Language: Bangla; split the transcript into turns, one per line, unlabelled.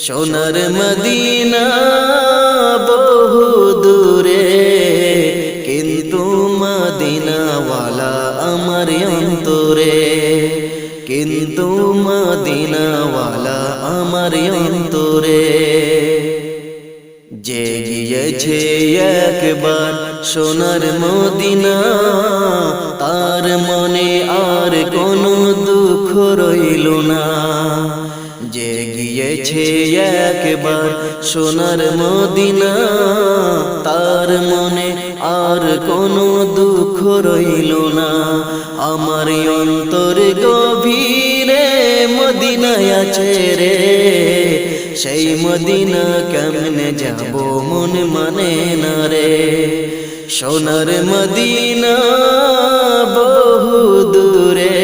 সোনার মদিনা বহু দূরে, কিন্তু মদিনাওয়ালা আমার অন্তরে, কিন্তু মদিনাওয়ালা আমার অন্তরে। যে গিয়েছে একবার সোনার মদিনা, তার মনে আর কোনো দুঃখ রইল না। যে গিয়েছে একবার সোনার মদিনা, তার মনে আর কোনো দুঃখ রইল না। আমার অন্তর গভীরে মদিনায় আছে রে, সেই মদিনা কেমনে যাব মন মানে না রে। সোনার মদিনা বহু দূরে,